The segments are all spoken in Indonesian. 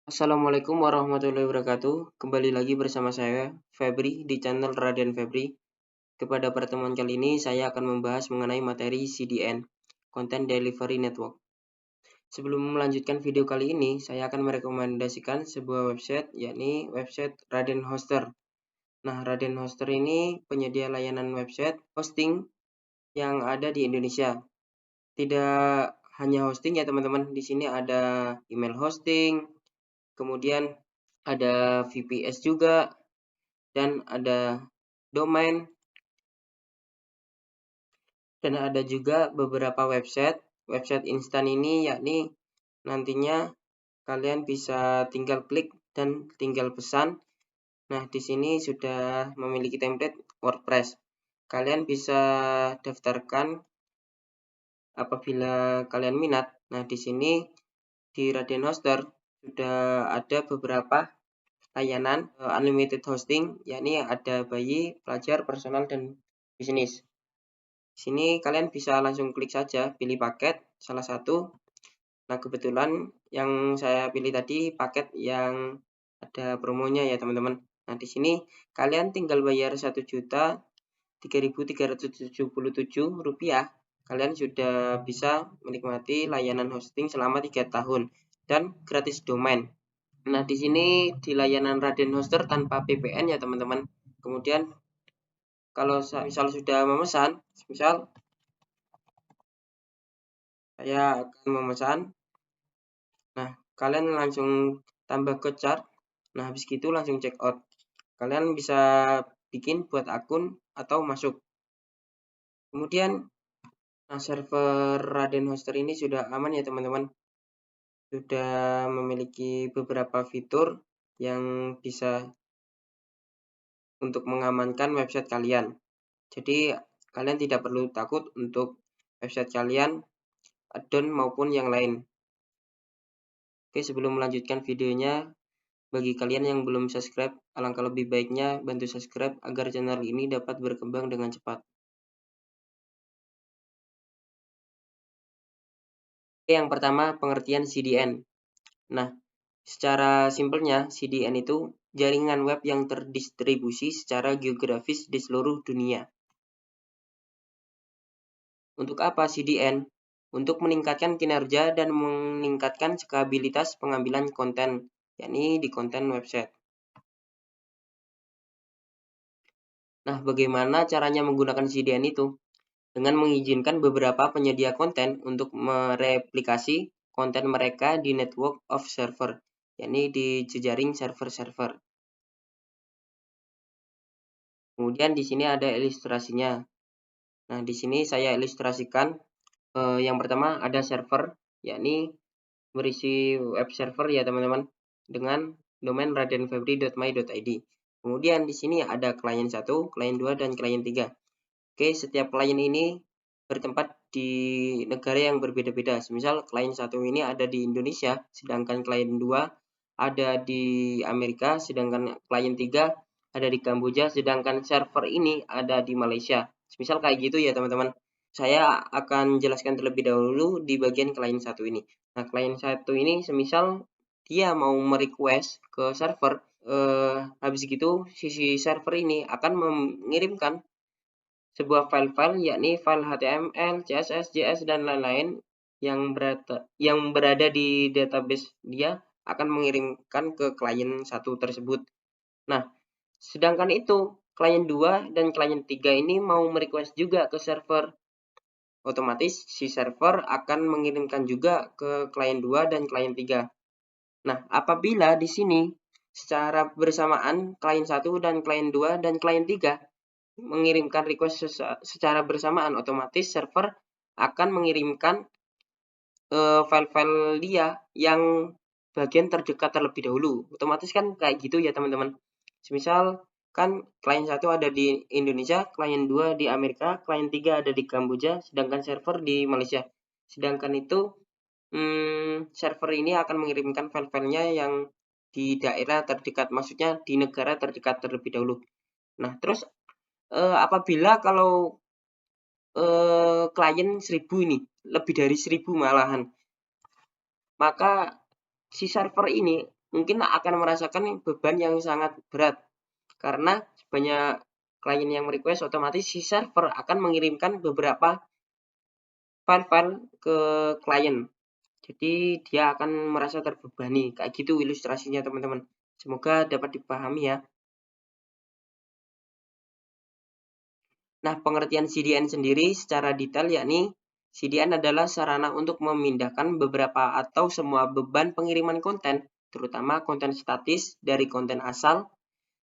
Assalamualaikum warahmatullahi wabarakatuh. Kembali lagi bersama saya, Febri, di channel Raden Febri. Kepada pertemuan kali ini, saya akan membahas mengenai materi CDN, Content Delivery Network. Sebelum melanjutkan video kali ini, saya akan merekomendasikan sebuah website, yakni website Raden Hoster. Nah, Raden Hoster ini penyedia layanan website hosting yang ada di Indonesia. Tidak hanya hosting ya teman-teman, di sini ada email hosting, kemudian ada VPS juga, dan ada domain, dan ada juga beberapa website instan ini, yakni nantinya kalian bisa tinggal klik dan tinggal pesan. Nah, di sini sudah memiliki template WordPress. Kalian bisa daftarkan apabila kalian minat. Nah, di sini di Raden Hoster sudah ada beberapa layanan unlimited hosting, yakni ada bayi, pelajar, personal, dan bisnis. Di sini kalian bisa langsung klik saja, pilih paket salah satu. Nah, kebetulan yang saya pilih tadi paket yang ada promonya ya teman-teman. Nah, di sini kalian tinggal bayar Rp1.377.000. Kalian sudah bisa menikmati layanan hosting selama 3 tahun dan gratis domain. Nah, di sini di layanan Raden Hoster tanpa VPN ya teman-teman. Kemudian kalau misal sudah memesan, misal saya akan memesan. Nah, kalian langsung tambah ke cart. Nah, habis gitu langsung check out. Kalian bisa bikin buat akun atau masuk. Kemudian, nah, server Raden Hoster ini sudah aman ya teman-teman. Sudah memiliki beberapa fitur yang bisa untuk mengamankan website kalian. Jadi, kalian tidak perlu takut untuk website kalian down maupun yang lain. Oke, sebelum melanjutkan videonya, bagi kalian yang belum subscribe, alangkah lebih baiknya bantu subscribe agar channel ini dapat berkembang dengan cepat. Oke, yang pertama pengertian CDN. Nah, secara simpelnya CDN itu jaringan web yang terdistribusi secara geografis di seluruh dunia. Untuk apa CDN? Untuk meningkatkan kinerja dan meningkatkan skalabilitas pengambilan konten, yakni di konten website. Nah, bagaimana caranya menggunakan CDN itu? Dengan mengizinkan beberapa penyedia konten untuk mereplikasi konten mereka di network of server, yakni di jejaring server-server. Kemudian di sini ada ilustrasinya. Nah, di sini saya ilustrasikan yang pertama ada server, yakni berisi web server ya teman-teman, dengan domain radenfebri.my.id. Kemudian di sini ada klien 1, klien 2, dan klien 3. Oke, setiap klien ini bertempat di negara yang berbeda-beda. Misal klien 1 ini ada di Indonesia, sedangkan klien 2 ada di Amerika, sedangkan klien 3 ada di Kamboja, sedangkan server ini ada di Malaysia. Misal kayak gitu ya teman-teman. Saya akan jelaskan terlebih dahulu di bagian klien 1 ini. Nah, klien 1 ini semisal dia mau merequest ke server, habis gitu sisi server ini akan mengirimkan sebuah file-file, yakni file HTML, CSS, JS, dan lain-lain yang berada di database dia akan mengirimkan ke klien 1 tersebut. Nah, sedangkan itu klien 2 dan klien 3 ini mau merequest juga ke server. Otomatis si server akan mengirimkan juga ke klien 2 dan klien 3. Nah, apabila di sini secara bersamaan klien 1 dan klien 2 dan klien 3 mengirimkan request secara bersamaan, otomatis server akan mengirimkan file-file dia yang bagian terdekat terlebih dahulu. Otomatis kan kayak gitu ya teman-teman. Misal kan klien 1 ada di Indonesia, klien 2 di Amerika, klien 3 ada di Kamboja, sedangkan server di Malaysia. Sedangkan itu server ini akan mengirimkan file-filenya yang di daerah terdekat, maksudnya di negara terdekat terlebih dahulu. Nah, terus apabila kalau klien 1000 ini, lebih dari 1000 malahan, maka si server ini mungkin akan merasakan beban yang sangat berat. Karena banyak klien yang request, otomatis si server akan mengirimkan beberapa file-file ke klien. Jadi dia akan merasa terbebani. Kayak gitu ilustrasinya teman-teman. Semoga dapat dipahami ya. Nah, pengertian CDN sendiri secara detail yakni CDN adalah sarana untuk memindahkan beberapa atau semua beban pengiriman konten, terutama konten statis dari konten asal.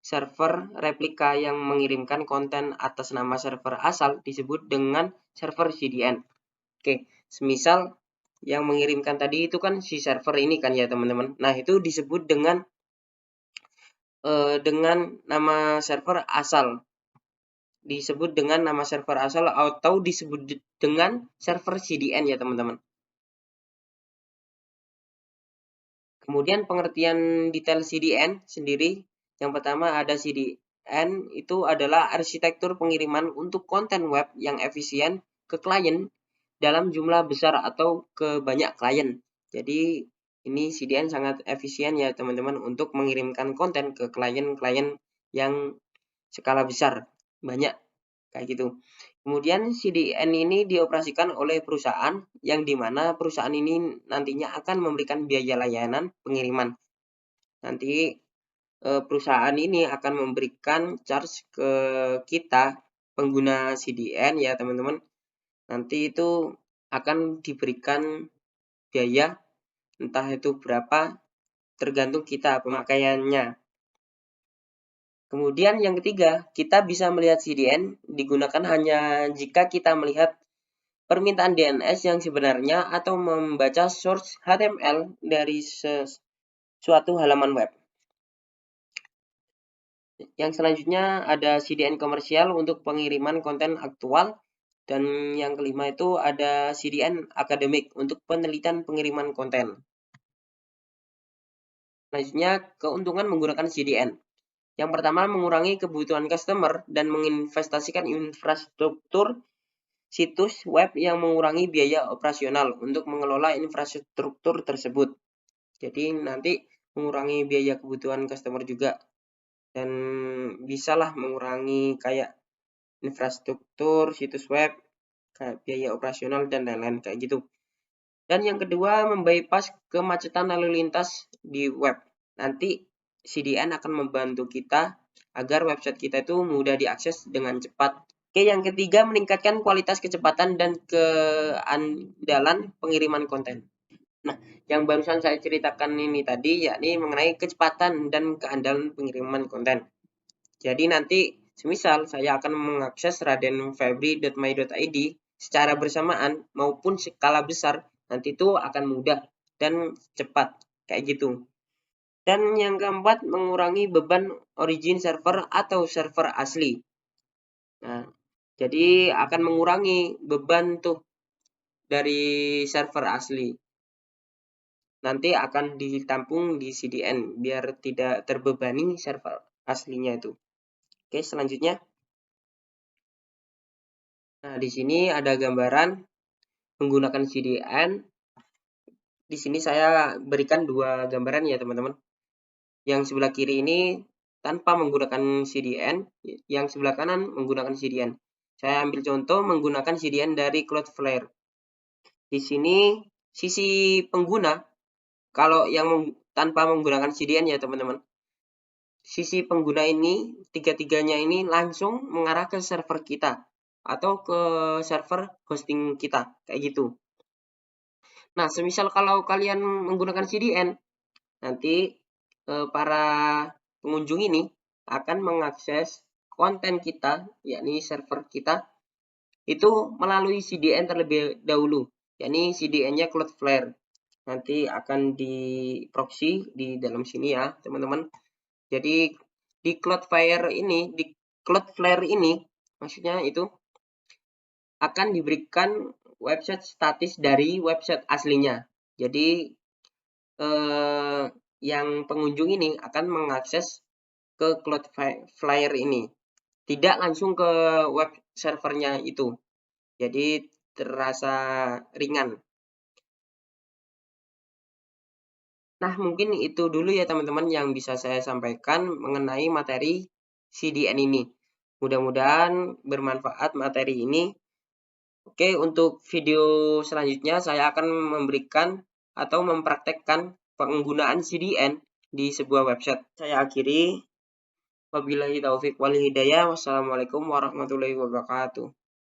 Server replika yang mengirimkan konten atas nama server asal disebut dengan server CDN. Oke, semisal yang mengirimkan tadi itu kan si server ini kan ya teman-teman. Nah, itu disebut dengan nama server asal. Disebut dengan nama server asal atau disebut dengan server CDN ya teman-teman. Kemudian pengertian detail CDN sendiri, yang pertama ada CDN itu adalah arsitektur pengiriman untuk konten web yang efisien ke klien dalam jumlah besar atau ke banyak klien. Jadi ini CDN sangat efisien ya teman-teman untuk mengirimkan konten ke klien-klien yang skala besar, banyak kayak gitu. Kemudian CDN ini dioperasikan oleh perusahaan yang dimana perusahaan ini nantinya akan memberikan biaya layanan pengiriman. Nanti perusahaan ini akan memberikan charge ke kita pengguna CDN ya teman-teman. Nanti itu akan diberikan biaya entah itu berapa tergantung kita pemakaiannya. Kemudian yang ketiga, kita bisa melihat CDN digunakan hanya jika kita melihat permintaan DNS yang sebenarnya atau membaca source HTML dari suatu halaman web. Yang selanjutnya ada CDN komersial untuk pengiriman konten aktual. Dan yang kelima itu ada CDN akademik untuk penelitian pengiriman konten. Selanjutnya, keuntungan menggunakan CDN. Yang pertama, mengurangi kebutuhan customer dan menginvestasikan infrastruktur situs web yang mengurangi biaya operasional untuk mengelola infrastruktur tersebut. Jadi nanti mengurangi biaya kebutuhan customer juga. Dan bisalah mengurangi kayak infrastruktur, situs web, kayak biaya operasional dan lain-lain kayak gitu. Dan yang kedua, membypass kemacetan lalu lintas di web. Nanti CDN akan membantu kita agar website kita itu mudah diakses dengan cepat. Oke, yang ketiga, meningkatkan kualitas, kecepatan, dan keandalan pengiriman konten. Nah, yang barusan saya ceritakan ini tadi, yakni mengenai kecepatan dan keandalan pengiriman konten. Jadi nanti, semisal saya akan mengakses radenfebri.my.id secara bersamaan maupun skala besar, nanti itu akan mudah dan cepat, kayak gitu. Dan yang keempat, mengurangi beban origin server atau server asli. Nah, jadi akan mengurangi beban tuh dari server asli. Nanti akan ditampung di CDN biar tidak terbebani server aslinya itu. Oke, selanjutnya. Nah, di sini ada gambaran menggunakan CDN. Di sini saya berikan dua gambaran ya, teman-teman. Yang sebelah kiri ini tanpa menggunakan CDN, yang sebelah kanan menggunakan CDN. Saya ambil contoh menggunakan CDN dari Cloudflare. Di sini sisi pengguna, kalau yang tanpa menggunakan CDN ya teman-teman, sisi pengguna ini, tiga-tiganya ini langsung mengarah ke server kita atau ke server hosting kita, kayak gitu. Nah, semisal kalau kalian menggunakan CDN, nanti para pengunjung ini akan mengakses konten kita, yakni server kita, itu melalui CDN terlebih dahulu, yakni CDN-nya Cloudflare. Nanti akan di proxy di dalam sini ya, teman-teman. Jadi di Cloudflare ini, maksudnya itu akan diberikan website statis dari website aslinya. Jadi yang pengunjung ini akan mengakses ke Cloudflare ini, tidak langsung ke web servernya itu. Jadi terasa ringan. Nah, mungkin itu dulu ya teman-teman yang bisa saya sampaikan mengenai materi CDN ini. Mudah-mudahan bermanfaat materi ini. Oke, untuk video selanjutnya saya akan memberikan atau mempraktekkan penggunaan CDN di sebuah website. Saya akhiri. Wabillahi taufik wal hidayah. Wassalamualaikum warahmatullahi wabarakatuh.